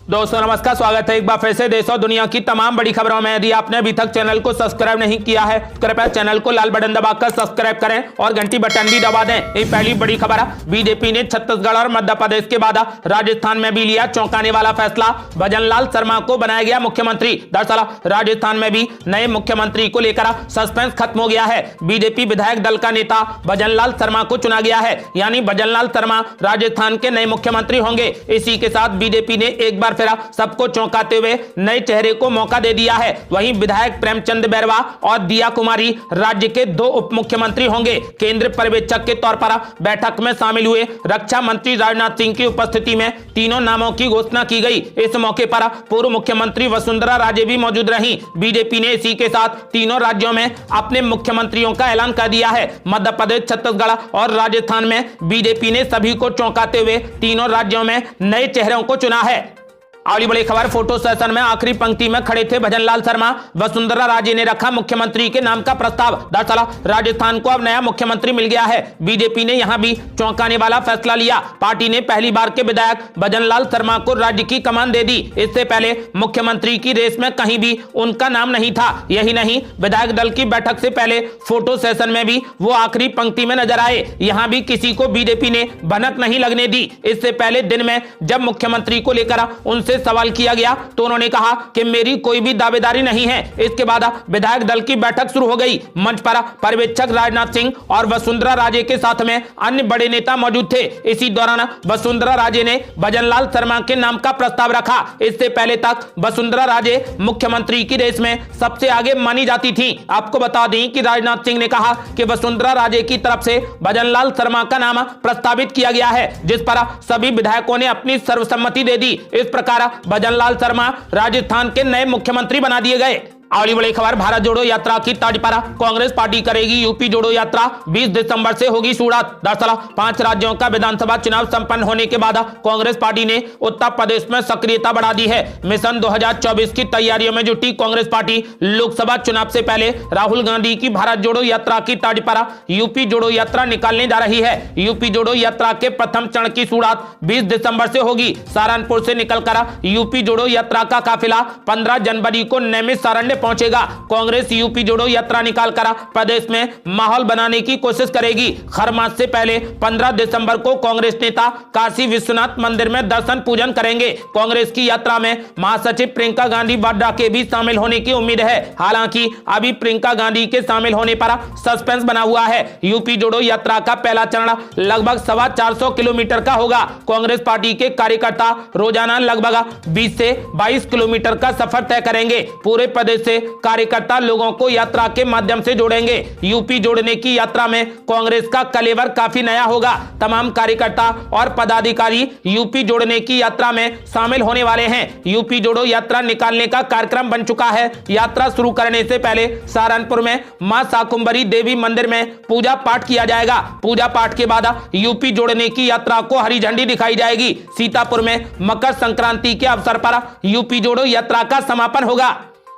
दोस्तों नमस्कार, स्वागत है एक बार फिर से देश और दुनिया की तमाम बड़ी खबरों में। यदि आपने अभी तक चैनल को सब्सक्राइब नहीं किया है तो कृपया चैनल को लाल बटन दबाकर सब्सक्राइब करें और घंटी बटन भी दबा दें। ये पहली बड़ी खबर है। बीजेपी ने छत्तीसगढ़ और मध्य प्रदेश के बाद राजस्थान में भी लिया चौंकाने वाला फैसला। भजनलाल शर्मा को बनाया गया मुख्यमंत्री। दरअसल राजस्थान में भी नए मुख्यमंत्री को लेकर सस्पेंस खत्म हो गया है। बीजेपी विधायक दल का नेता भजनलाल शर्मा को चुना गया है, यानी भजनलाल शर्मा राजस्थान के नए मुख्यमंत्री होंगे। इसी के साथ बीजेपी ने एक बार फिर सबको चौंकाते हुए नए चेहरे को मौका दे दिया है। वहीं विधायक प्रेमचंद बैरवा और दिया कुमारी राज्य के 2 उप मुख्यमंत्री होंगे। केंद्र पर्यवेक्षक के तौर पर बैठक में शामिल हुए रक्षा मंत्री राजनाथ सिंह की उपस्थिति में तीनों नामों की घोषणा की गई। इस मौके पर पूर्व मुख्यमंत्री वसुंधरा राजे भी मौजूद रहीं। बीजेपी ने इसी के साथ तीनों राज्यों में अपने मुख्यमंत्रियों का ऐलान कर दिया है। मध्य प्रदेश, छत्तीसगढ़ और राजस्थान में बीजेपी ने सभी को चौंकाते हुए तीनों राज्यों में नए चेहरों को चुना है। अगली बड़ी खबर, फोटो सेशन में आखिरी पंक्ति में खड़े थे भजनलाल शर्मा। वसुंधरा राजे ने रखा मुख्यमंत्री के नाम का प्रस्ताव। दरअसल राजस्थान को अब नया मुख्यमंत्री मिल गया है। बीजेपी ने यहां भी चौंकाने वाला फैसला लिया। पार्टी ने पहली बार के विधायक भजनलाल शर्मा को राज्य की कमान दे दी। इससे पहले मुख्यमंत्री की रेस में कहीं भी उनका नाम नहीं था। यही नहीं, विधायक दल की बैठक से पहले फोटो सेशन में भी वो आखिरी पंक्ति में नजर आए। यहां भी किसी को बीजेपी ने भनक नहीं लगने दी। इससे पहले दिन में जब मुख्यमंत्री को लेकर उनसे सवाल किया गया तो उन्होंने कहा कि मेरी कोई भी दावेदारी नहीं है। इसके बाद विधायक दल की बैठक शुरू हो गई। मंच पर पर्यवेक्षक राजनाथ सिंह और वसुंधरा राजे के साथ में अन्य बड़े नेता मौजूद थे। इसी दौरान वसुंधरा राजे ने भजनलाल शर्मा के नाम का प्रस्ताव रखा। इससे पहले तक वसुंधरा राजे मुख्यमंत्री की रेस में सबसे आगे मानी जाती थी। आपको बता दें कि राजनाथ सिंह ने कहा कि वसुंधरा राजे की तरफ से भजनलाल शर्मा का नाम प्रस्तावित किया गया है, जिस पर सभी विधायकों ने अपनी सर्वसम्मति दे दी। इस प्रकार भजनलाल शर्मा राजस्थान के नए मुख्यमंत्री बना दिए गए। अगली बड़ी खबर, भारत जोड़ो यात्रा की तर्ज पर कांग्रेस पार्टी करेगी यूपी जोड़ो यात्रा। 20 दिसंबर से होगी शुरुआत। दरअसल 5 राज्यों का विधानसभा चुनाव संपन्न होने के बाद कांग्रेस पार्टी ने उत्तर प्रदेश में सक्रियता बढ़ा दी है। मिशन 2024 की तैयारियों में जुटी कांग्रेस पार्टी लोकसभा चुनाव से पहले राहुल गांधी की भारत जोड़ो यात्रा की तर्ज पर यूपी जोड़ो यात्रा निकालने जा रही है। यूपी जोड़ो यात्रा के प्रथम चरण की शुरुआत 20 दिसंबर से होगी। सहारनपुर से निकलकर यूपी जोड़ो यात्रा का काफिला 15 जनवरी को नैमिषारण्य पहुंचेगा। कांग्रेस यूपी जोड़ो यात्रा निकालकर प्रदेश में माहौल बनाने की कोशिश करेगी। हर मास से पहले 15 दिसंबर को कांग्रेस नेता काशी विश्वनाथ मंदिर में दर्शन पूजन करेंगे। कांग्रेस की यात्रा में महासचिव प्रियंका गांधी वाड्रा के भी शामिल होने की उम्मीद है। हालांकि अभी प्रियंका गांधी के शामिल होने पर सस्पेंस बना हुआ है। यूपी जोड़ो यात्रा का पहला चरण लगभग 425 किलोमीटर का होगा। कांग्रेस पार्टी के कार्यकर्ता रोजाना लगभग 20 से 22 किलोमीटर का सफर तय करेंगे। पूरे प्रदेश से कार्यकर्ता लोगों को यात्रा के माध्यम से जोड़ेंगे। यूपी जोड़ने की यात्रा में कांग्रेस का कलेवर काफी नया होगा। तमाम कार्यकर्ता और पदाधिकारी यूपी जोड़ने की यात्रा में शामिल होने वाले हैं। यूपी जोड़ो यात्रा निकालने का कार्यक्रम बन चुका है। यात्रा शुरू करने से पहले सहारनपुर में मां शाकुंभरी देवी मंदिर में पूजा पाठ किया जाएगा। पूजा पाठ के बाद यूपी जोड़ने की यात्रा को हरी झंडी दिखाई जाएगी। सीतापुर में मकर संक्रांति के अवसर पर यूपी जोड़ो यात्रा का समापन होगा।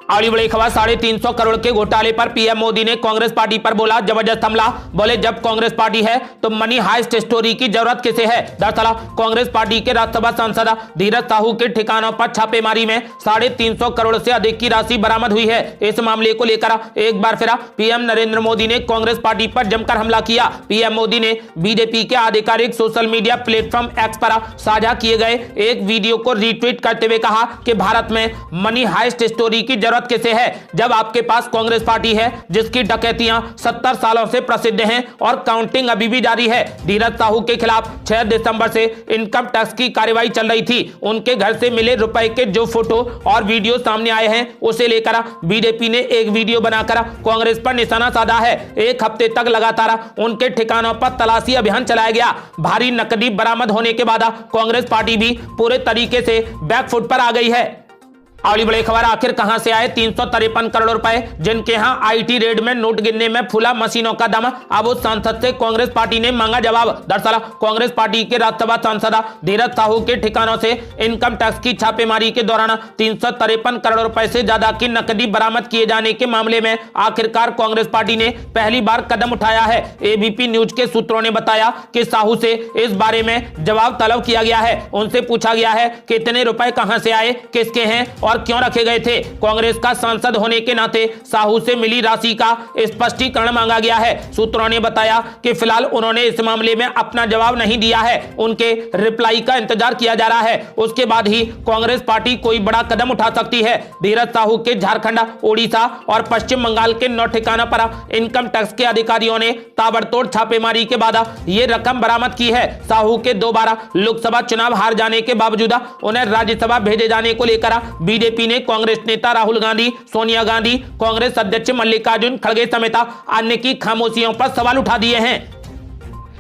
अगली बड़ी खबर, 350 करोड़ के घोटाले पर पीएम मोदी ने कांग्रेस पार्टी पर बोला जबरदस्त हमला। बोले जब कांग्रेस पार्टी है तो मनी हाइस्ट स्टोरी की जरूरत किसे है। दरअसल कांग्रेस पार्टी के राज्यसभा सांसद धीरज साहू के ठिकानों पर छापेमारी में 350 करोड़ से अधिक की राशि बरामद हुई है। इस मामले को लेकर एक बार फिर पीएम नरेंद्र मोदी ने कांग्रेस पार्टी पर जमकर हमला किया। पीएम मोदी ने बीजेपी के आधिकारिक सोशल मीडिया प्लेटफॉर्म एक्स पर साझा किए गए एक वीडियो को रीट्वीट करते हुए कहा कि भारत में मनी हाइस्ट स्टोरी की जरूरत कैसे है, जब आपके पास कांग्रेस पार्टी है जिसकी डकैतियां 70 सालों से प्रसिद्ध हैं और काउंटिंग अभी भी जारी है। धीरज साहू के खिलाफ 6 दिसंबर से इनकम टैक्स की कार्रवाई चल रही थी। उनके घर से मिले रुपए के जो फोटो और वीडियो सामने आए हैं उसे लेकर बीजेपी ने एक वीडियो बनाकर कांग्रेस पर निशाना साधा है। एक हफ्ते तक लगातार उनके ठिकानों पर तलाशी अभियान चलाया गया। भारी नकदी बरामद होने के बाद कांग्रेस पार्टी भी पूरे तरीके से बैकफुट पर आ गई है। अगली बड़ी खबर, आखिर कहां से आए 353 करोड़ रुपए, जिनके यहां आईटी रेड में नोट गिनने में फूला मशीनों का दम। अब उस सांसद से कांग्रेस पार्टी ने मांगा जवाब। दरअसल कांग्रेस पार्टी के राज्यसभा सांसद धीरज साहू के ठिकानों से इनकम टैक्स की छापेमारी के दौरान 353 करोड़ रुपए से ज्यादा की नकदी बरामद किए जाने के मामले में आखिरकार कांग्रेस पार्टी ने पहली बार कदम उठाया है। एबीपी न्यूज के सूत्रों ने बताया कि साहू से इस बारे में जवाब तलब किया गया है। उनसे पूछा गया है कि इतने रुपए कहां से आए, किसके हैं और क्यों रखे गए थे। कांग्रेस का सांसद होने के नाते साहू से मिली राशि का स्पष्टीकरण मांगा गया है। सूत्रों ने बताया कि फिलहाल उन्होंने इस मामले में अपना जवाब नहीं दिया है। उनके रिप्लाई का इंतजार किया जा रहा है। उसके बाद ही कांग्रेस पार्टी कोई बड़ा कदम उठा सकती है। धीरज साहू के झारखंड, ओडिशा और पश्चिम बंगाल के 9 ठिकानों पर इनकम टैक्स के अधिकारियों ने ताबड़तोड़ छापेमारी के बाद यह रकम बरामद की है। साहू के 2 बार लोकसभा चुनाव हार जाने के बावजूद उन्हें राज्यसभा भेजे जाने को लेकर बीजेपी ने कांग्रेस नेता राहुल गांधी, सोनिया गांधी, कांग्रेस अध्यक्ष मल्लिकार्जुन खड़गे समेत अन्य की खामोशियों पर सवाल उठा दिए हैं।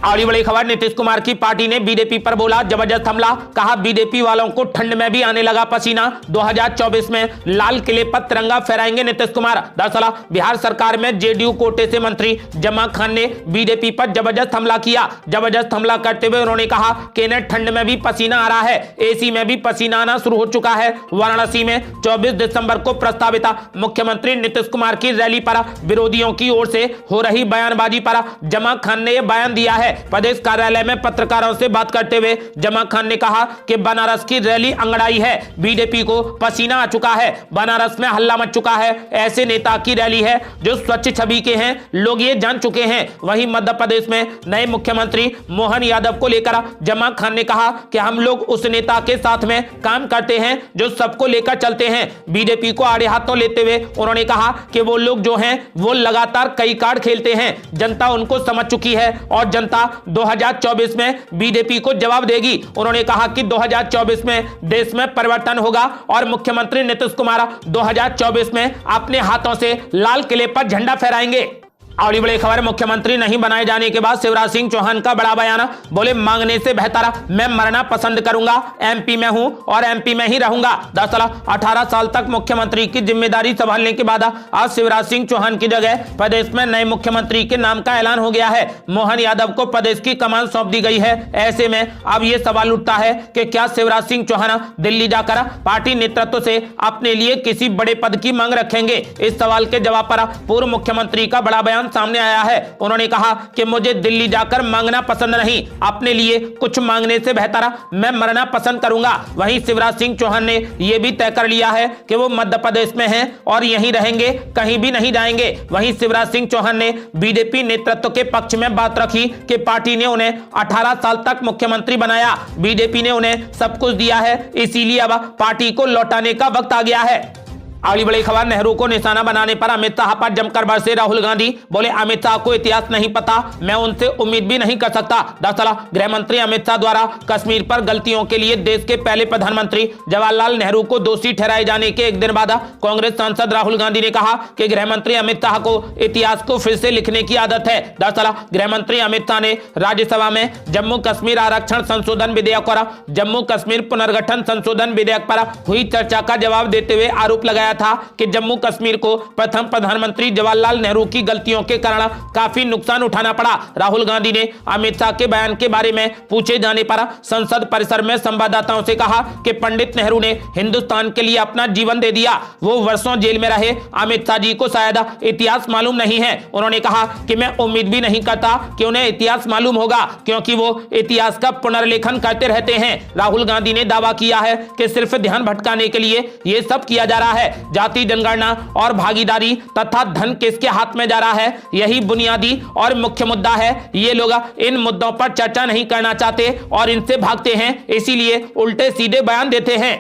अगली बड़ी खबर, नीतीश कुमार की पार्टी ने बीजेपी पर बोला जबरदस्त हमला। कहा बीजेपी वालों को ठंड में भी आने लगा पसीना। 2024 में लाल किले पर तिरंगा फहराएंगे नीतीश कुमार। दरअसल बिहार सरकार में जेडीयू कोटे से मंत्री जमा खान ने बीजेपी पर जबरदस्त हमला किया। जबरदस्त हमला करते हुए उन्होंने कहा कि इन्हें ठंड में भी पसीना आ रहा है, एसी में भी पसीना आना शुरू हो चुका है। वाराणसी में 24 दिसंबर को प्रस्तावित मुख्यमंत्री नीतीश कुमार की रैली पर विरोधियों की ओर से हो रही बयानबाजी पर जमा खान ने यह बयान दिया है। प्रदेश कार्यालय में पत्रकारों से बात करते हुए जमा खान ने कहा कि बनारस की रैली अंगड़ाई है, बीजेपी को पसीना आ चुका है, बनारस में हल्ला मच चुका है। ऐसे नेता की रैली है जो स्वच्छ छवि के हैं, लोग ये जान चुके हैं। वहीं मध्य प्रदेश में नए मुख्यमंत्री मोहन यादव को लेकर जमा खान ने कहा कि हम लोग उस नेता के साथ में काम करते हैं जो सबको लेकर चलते हैं। बीजेपी को आड़े हाथों लेते हुए उन्होंने कहा कि वो लोग जो हैं वो लगातार कई कार्ड खेलते हैं, जनता उनको समझ चुकी है और जनता 2024 में बीजेपी को जवाब देगी। उन्होंने कहा कि 2024 में देश में परिवर्तन होगा और मुख्यमंत्री नीतीश कुमार 2024 में अपने हाथों से लाल किले पर झंडा फहराएंगे। अगली बड़ी खबर, मुख्यमंत्री नहीं बनाए जाने के बाद शिवराज सिंह चौहान का बड़ा बयान। बोले मांगने से बेहतर मैं मरना पसंद करूंगा, एमपी में हूं और एमपी में ही रहूंगा। दरअसल 18 साल तक मुख्यमंत्री की जिम्मेदारी संभालने के बाद आज शिवराज सिंह चौहान की जगह प्रदेश में नए मुख्यमंत्री के नाम का ऐलान हो गया है। मोहन यादव को प्रदेश की कमान सौंप दी गई है। ऐसे में अब यह सवाल उठता है कि क्या शिवराज सिंह चौहान दिल्ली जाकर पार्टी नेतृत्व से अपने लिए किसी बड़े पद की मांग रखेंगे। इस सवाल के जवाब पर पूर्व मुख्यमंत्री का बड़ा बयान सामने आया है। उन्होंने कहा कि मुझे दिल्ली जाकर मांगना पसंद नहीं, अपने लिए कुछ मांगने से बेहतर मैं मरना पसंद करूंगा। वहीं शिवराज सिंह चौहान ने यह भी तय कर लिया है कि वो मध्य प्रदेश में हैं और यहीं रहेंगे, कहीं भी नहीं जाएंगे। वहीं शिवराज सिंह चौहान ने बीजेपी नेतृत्व के पक्ष में बात रखी कि पार्टी ने उन्हें 18 साल तक मुख्यमंत्री बनाया, बीजेपी ने उन्हें सब कुछ दिया है, इसीलिए अब पार्टी को लौटाने का वक्त आ गया है। अगली बड़ी खबर, नेहरू को निशाना बनाने पर अमित शाह पर जमकर बरसे राहुल गांधी। बोले अमित शाह को इतिहास नहीं पता, मैं उनसे उम्मीद भी नहीं कर सकता। दरअसल गृह मंत्री अमित शाह द्वारा कश्मीर पर गलतियों के लिए देश के पहले प्रधानमंत्री जवाहरलाल नेहरू को दोषी ठहराए जाने के एक दिन बाद कांग्रेस सांसद राहुल गांधी ने कहा कि गृह मंत्री अमित शाह को इतिहास को फिर से लिखने की आदत है। दरअसल गृह मंत्री अमित शाह ने राज्यसभा में जम्मू कश्मीर आरक्षण संशोधन विधेयक और जम्मू कश्मीर पुनर्गठन संशोधन विधेयक पर हुई चर्चा का जवाब देते हुए आरोप लगाया था कि जम्मू कश्मीर को प्रथम प्रधानमंत्री जवाहरलाल नेहरू की गलतियों के कारण काफी नुकसान उठाना पड़ा। राहुल गांधी ने अमित शाह के बयान के बारे में पूछे जाने पर संसद परिसर में संवाददाताओं से कहा कि पंडित नेहरू ने हिंदुस्तान के लिए अपना जीवन दे दिया, वो वर्षों जेल में रहे। अमित शाह जी को शायद इतिहास मालूम नहीं है। उन्होंने कहा कि मैं उम्मीद भी नहीं करता कि उन्हें इतिहास मालूम होगा, क्योंकि वो इतिहास का पुनर्लेखन करते रहते हैं। राहुल गांधी ने दावा किया है कि सिर्फ ध्यान भटकाने के लिए यह सब किया जा रहा है। जाति जनगणना और भागीदारी तथा धन किसके हाथ में जा रहा है, यही बुनियादी और मुख्य मुद्दा है। ये लोग इन मुद्दों पर चर्चा नहीं करना चाहते और इनसे भागते हैं, इसीलिए उल्टे सीधे बयान देते हैं।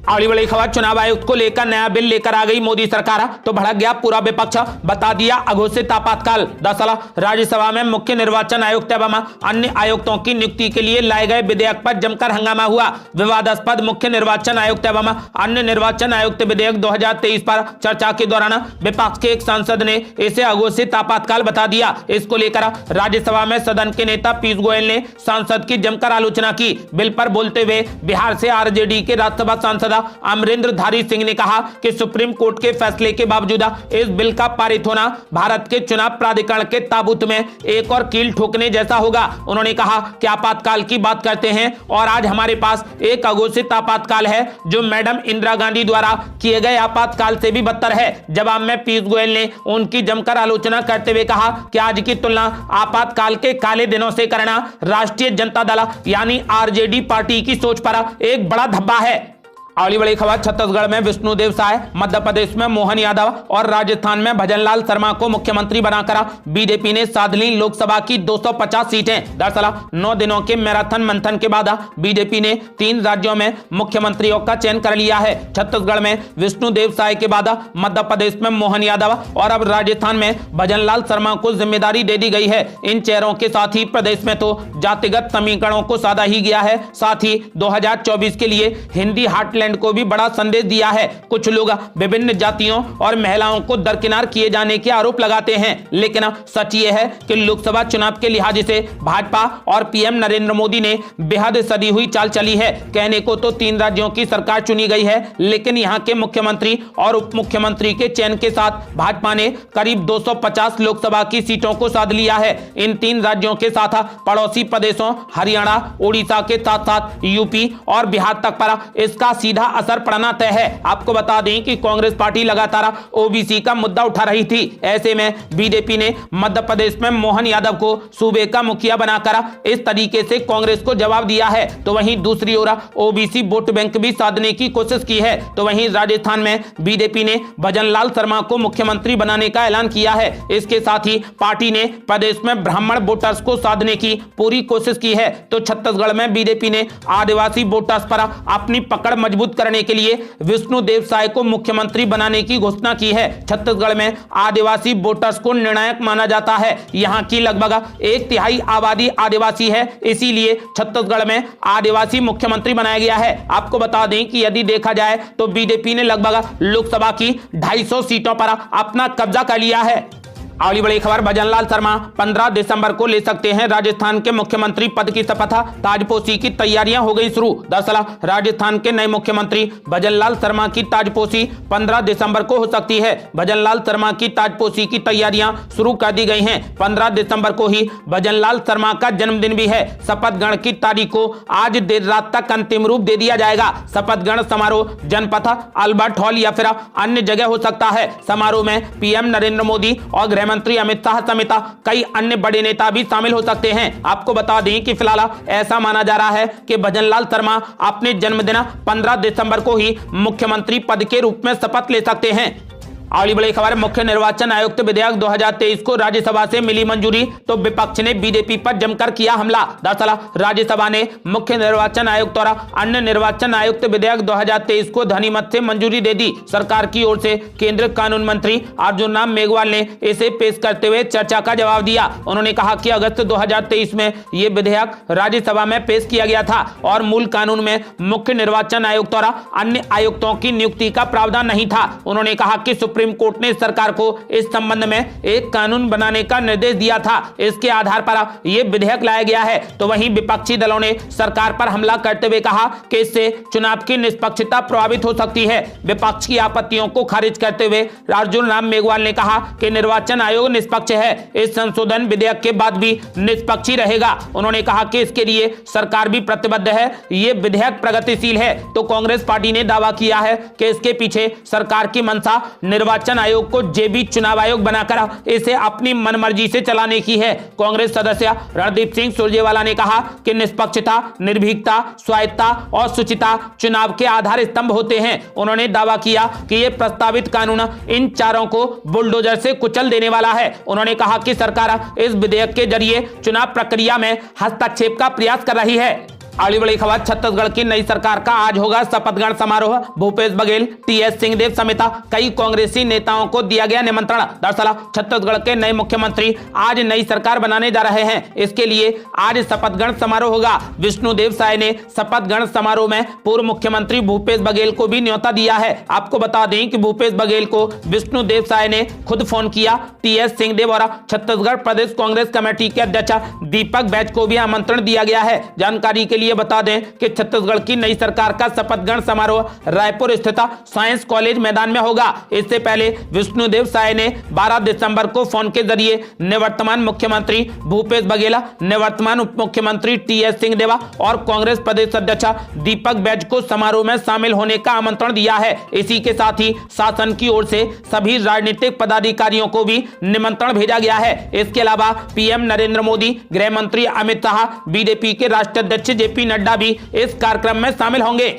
अगली बड़ी खबर, चुनाव आयुक्त को लेकर नया बिल लेकर आ गई मोदी सरकार, तो भड़क गया पूरा विपक्ष, बता दिया अघोषित आपातकाल। दरअसल राज्यसभा में मुख्य निर्वाचन आयुक्त एवं अन्य आयुक्तों की नियुक्ति के लिए लाए गए विधेयक पर जमकर हंगामा हुआ। विवादास्पद मुख्य निर्वाचन आयुक्त एवं अन्य निर्वाचन आयुक्त विधेयक 2023 पर चर्चा के दौरान विपक्ष के एक सांसद ने इसे अघोषित आपातकाल बता दिया। इसको लेकर राज्यसभा में सदन के नेता पीयूष गोयल ने सांसद की जमकर आलोचना की। बिल पर बोलते हुए बिहार से आरजेडी के राज्यसभा सांसद अमरिंदरधारी सिंह ने कहा कि सुप्रीम कोर्ट के फैसले के बावजूद इस बिल का पारित होना भारत के चुनाव प्राधिकरण के ताबूत में एक और कील ठोकने जैसा होगा। उन्होंने कहा कि आपातकाल की बात करते हैं और आज हमारे पास एक अघोषित आपातकाल है जो मैडम इंदिरा गांधी द्वारा किए गए आपातकाल से भी बदतर है। जवाब में पीयूष गोयल ने उनकी जमकर आलोचना करते हुए कहा कि आज की तुलना आपातकाल के काले दिनों से करना राष्ट्रीय जनता दल यानी आरजेडी पार्टी की सोच पर एक बड़ा धब्बा है। अगली बड़ी खबर, छत्तीसगढ़ में विष्णुदेव साय, मध्य प्रदेश में मोहन यादव और राजस्थान में भजनलाल शर्मा को मुख्यमंत्री बनाकर बीजेपी ने साध ली लोकसभा की 250 सीटें। दरअसल 9 दिनों के मैराथन मंथन के बाद बीजेपी ने 3 राज्यों में मुख्यमंत्रियों का चयन कर लिया है। छत्तीसगढ़ में विष्णुदेव साय के बाद मध्य प्रदेश में मोहन यादव और अब राजस्थान में भजनलाल शर्मा को जिम्मेदारी दे दी गई है। इन चेहरों के साथ ही प्रदेश में तो जातिगत समीकरणों को साधा ही गया है, साथ ही 2024 के लिए हिंदी हार्टलैंड को भी बड़ा संदेश दिया है। कुछ लोग विभिन्न जातियों और महिलाओं को दरकिनार किए जाने के आरोप लगाते हैं, लेकिन सच ये है कि लोकसभा चुनाव के लिहाज से भाजपा और पीएम नरेंद्र मोदी ने बेहद सदी हुई चाल चली है। कहने को तो 3 राज्यों की सरकार चुनी गई है, लेकिन यहां के मुख्यमंत्री और उप मुख्यमंत्री के चयन के साथ भाजपा ने करीब 250 लोकसभा की सीटों को साध लिया है। इन 3 राज्यों के साथ पड़ोसी प्रदेशों हरियाणा, उड़ीसा के साथ साथ यूपी और बिहार तक पर इसका सीधा असर पड़ना तय है। आपको बता दें कि कांग्रेस पार्टी लगातार ओबीसी का मुद्दा उठा रही थी। ऐसे में बीजेपी ने मध्य प्रदेश में मोहन यादव को सूबे का मुखिया बनाकर इस तरीके से कांग्रेस को जवाब दिया है। तो वहीं दूसरी ओर ओबीसी वोट बैंक भी साधने की कोशिश की है। तो वहीं राजस्थान में बीजेपी ने भजनलाल शर्मा को मुख्यमंत्री बनाने का ऐलान किया है। इसके साथ ही पार्टी ने प्रदेश में ब्राह्मण वोटर्स को साधने की पूरी कोशिश की है। तो छत्तीसगढ़ में बीजेपी ने आदिवासी वोटर्स पर अपनी पकड़ मजबूत करने के लिए विष्णुदेव साय को मुख्यमंत्री बनाने की घोषणा की है। छत्तीसगढ़ में आदिवासी वोटर्स को निर्णायक माना जाता है। यहां की लगभग 1/3 आबादी आदिवासी है, इसीलिए छत्तीसगढ़ में आदिवासी मुख्यमंत्री बनाया गया है। आपको बता दें कि यदि देखा जाए तो बीजेपी ने लगभग लोकसभा की 250 सीटों पर अपना कब्जा कर लिया है। अगली बड़ी खबर, भजनलाल शर्मा 15 दिसंबर को ले सकते हैं राजस्थान के मुख्यमंत्री पद की शपथ। ताजपोशी की तैयारियां हो गई शुरू। दरअसल राजस्थान के नए मुख्यमंत्री भजनलाल शर्मा की ताजपोशी 15 दिसंबर को हो सकती है। भजनलाल शर्मा की ताजपोशी की तैयारियां शुरू कर दी गई हैं। 15 दिसंबर को ही भजनलाल शर्मा का जन्मदिन भी है। शपथ ग्रहण की तारीख को आज देर रात तक अंतिम रूप दे दिया जाएगा। शपथ ग्रहण समारोह जनपथ, अल्बर्ट हॉल या फिर अन्य जगह हो सकता है। समारोह में पीएम नरेंद्र मोदी और मंत्री अमित शाह समेत कई अन्य बड़े नेता भी शामिल हो सकते हैं। आपको बता दें कि फिलहाल ऐसा माना जा रहा है कि भजनलाल शर्मा अपने जन्मदिन 15 दिसंबर को ही मुख्यमंत्री पद के रूप में शपथ ले सकते हैं। अगली बड़ी खबर, मुख्य निर्वाचन आयुक्त विधेयक 2023 को राज्यसभा से मिली मंजूरी तो विपक्ष ने बीजेपी पर जमकर किया हमला। दरअसल राज्यसभा ने मुख्य निर्वाचन आयुक्त और अन्य निर्वाचन आयुक्त विधेयक 2023 को ध्वनिमत से मंजूरी दे दी। सरकार की ओर से केंद्रीय कानून मंत्री अर्जुन राम मेघवाल ने इसे पेश करते हुए चर्चा का जवाब दिया। उन्होंने कहा कि अगस्त 2023 में ये विधेयक राज्यसभा में पेश किया गया था और मूल कानून में मुख्य निर्वाचन आयुक्त और अन्य आयुक्तों की नियुक्ति का प्रावधान नहीं था। उन्होंने कहा कि सुप्रीम कोर्ट ने सरकार को इस संबंध में एक कानून बनाने का निर्देश दिया था। इसके आधार पर यह विधेयक लाया गया है। तो वहीं विपक्षी दलों ने सरकार पर हमला करते हुए कहा कि इससे चुनाव की निष्पक्षता प्रभावित हो सकती है। विपक्ष की आपत्तियों को खारिज करते हुए अर्जुन राम मेघवाल ने कहा कि निर्वाचन आयोग निष्पक्ष है, इस संशोधन विधेयक के बाद भी निष्पक्ष ही रहेगा। उन्होंने कहा कि इसके लिए सरकार भी प्रतिबद्ध है, ये विधेयक प्रगतिशील है। तो कांग्रेस पार्टी ने दावा किया है कि इसके पीछे सरकार की मंशा निर्वाचन आयोग को जेबी चुनाव आयोग बनाकर इसे अपनी मनमर्जी से चलाने की है। कांग्रेस सदस्य रणदीप सिंह सुरजेवाला ने कहा कि निष्पक्षता, निर्भीकता, स्वायत्ता और शुचिता चुनाव के आधार स्तंभ होते हैं। उन्होंने दावा किया कि यह प्रस्तावित कानून इन चारों को बुलडोजर से कुचल देने वाला है। उन्होंने कहा कि सरकार इस विधेयक के जरिए चुनाव प्रक्रिया में हस्तक्षेप का प्रयास कर रही है। अगली बड़ी खबर, छत्तीसगढ़ की नई सरकार का आज होगा शपथ ग्रहण समारोह। भूपेश बघेल, टीएस सिंहदेव समेत कई कांग्रेसी नेताओं को दिया गया निमंत्रण। दरअसल छत्तीसगढ़ के नए मुख्यमंत्री आज नई सरकार बनाने जा रहे हैं। इसके लिए आज शपथ ग्रहण समारोह होगा। विष्णुदेव साय ने शपथ ग्रहण समारोह में पूर्व मुख्यमंत्री भूपेश बघेल को भी न्योता दिया है। आपको बता दें कि भूपेश बघेल को विष्णुदेव साय ने खुद फोन किया। टीएस सिंहदेव और छत्तीसगढ़ प्रदेश कांग्रेस कमेटी के अध्यक्ष दीपक बैज को भी आमंत्रण दिया गया है। जानकारी के लिए ये बता दें कि छत्तीसगढ़ की नई सरकार का शपथ ग्रहण समारोह रायपुर स्थित साइंस कॉलेज मैदान में होगा। इससे पहले विष्णुदेव साय ने 12 दिसंबर को फोन के जरिए निवर्तमान मुख्यमंत्री भूपेश बघेल, निवर्तमान उप मुख्यमंत्री टीएस सिंहदेव और कांग्रेस प्रदेश अध्यक्ष दीपक बैज को समारोह में शामिल होने का आमंत्रण दिया है। इसी के साथ ही शासन की ओर से सभी राजनीतिक पदाधिकारियों को भी निमंत्रण भेजा गया है। इसके अलावा पीएम नरेंद्र मोदी, गृह मंत्री अमित शाह, बीजेपी के राष्ट्रीय अध्यक्ष जेपी नड्डा भी इस कार्यक्रम में शामिल होंगे।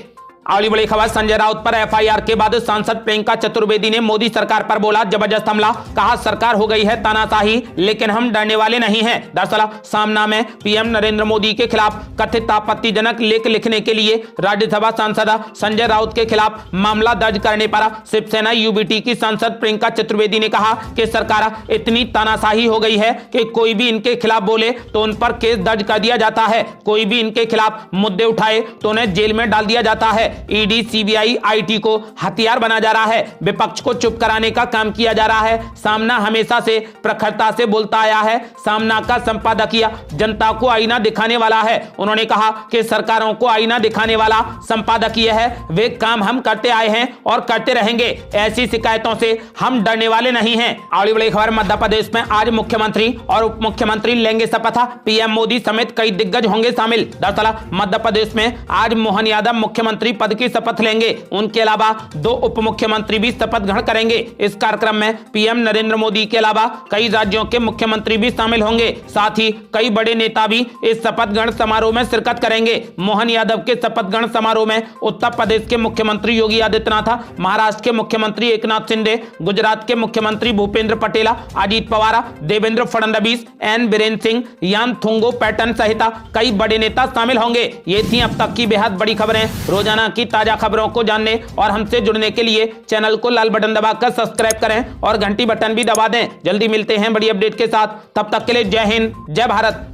अगली बड़ी खबर, संजय राउत पर एफआईआर के बाद सांसद प्रियंका चतुर्वेदी ने मोदी सरकार पर बोला जबरदस्त हमला। कहा सरकार हो गई है तानाशाही, लेकिन हम डरने वाले नहीं हैं। दरअसल सामना में पीएम नरेंद्र मोदी के खिलाफ कथित आपत्तिजनक लेख लिखने के लिए राज्यसभा सांसद संजय राउत के खिलाफ मामला दर्ज करने पर शिवसेना यूबीटी की सांसद प्रियंका चतुर्वेदी ने कहा कि सरकार इतनी तानाशाही हो गई है कि कोई भी इनके खिलाफ बोले तो उन पर केस दर्ज कर दिया जाता है, कोई भी इनके खिलाफ मुद्दे उठाए तो उन्हें जेल में डाल दिया जाता है। ईडी, सीबीआई, आईटी को हथियार बना जा रहा है, विपक्ष को चुप कराने का काम किया जा रहा है। सामना हमेशा से प्रखरता से बोलता आया है, सामना का संपादकीय जनता को आईना दिखाने वाला है। उन्होंने कहा कि सरकारों को आईना दिखाने वाला संपादकीय है, वे काम हम करते आए हैं और करते रहेंगे। ऐसी शिकायतों से हम डरने वाले नहीं हैं। अगली बड़ी खबर, मध्य प्रदेश में आज मुख्यमंत्री और उप मुख्यमंत्री लेंगे शपथ। पीएम मोदी समेत कई दिग्गज होंगे शामिल। दरअसल मध्य प्रदेश में आज मोहन यादव मुख्यमंत्री पद की शपथ लेंगे। उनके अलावा 2 उप मुख्यमंत्री भी शपथ ग्रहण करेंगे। इस कार्यक्रम में पीएम नरेंद्र मोदी के अलावा कई राज्यों के मुख्यमंत्री भी शामिल होंगे। साथ ही कई बड़े नेता भी इस शपथ ग्रहण समारोह में शिरकत करेंगे। मोहन यादव के शपथ ग्रहण समारोह में उत्तर प्रदेश के मुख्यमंत्री योगी आदित्यनाथ, महाराष्ट्र के मुख्यमंत्री एकनाथ शिंदे, गुजरात के मुख्यमंत्री भूपेंद्र पटेल, अजीत पवार, देवेंद्र फडणवीस, एन बीरेन सिंह, यानथुंगो पैटर्न सहित कई बड़े नेता शामिल होंगे। ये थी अब तक की बेहद बड़ी खबरें। रोजाना की ताजा खबरों को जानने और हमसे जुड़ने के लिए चैनल को लाल बटन दबाकर सब्सक्राइब करें और घंटी बटन भी दबा दें। जल्दी मिलते हैं बड़ी अपडेट के साथ, तब तक के लिए जय हिंद, जय भारत।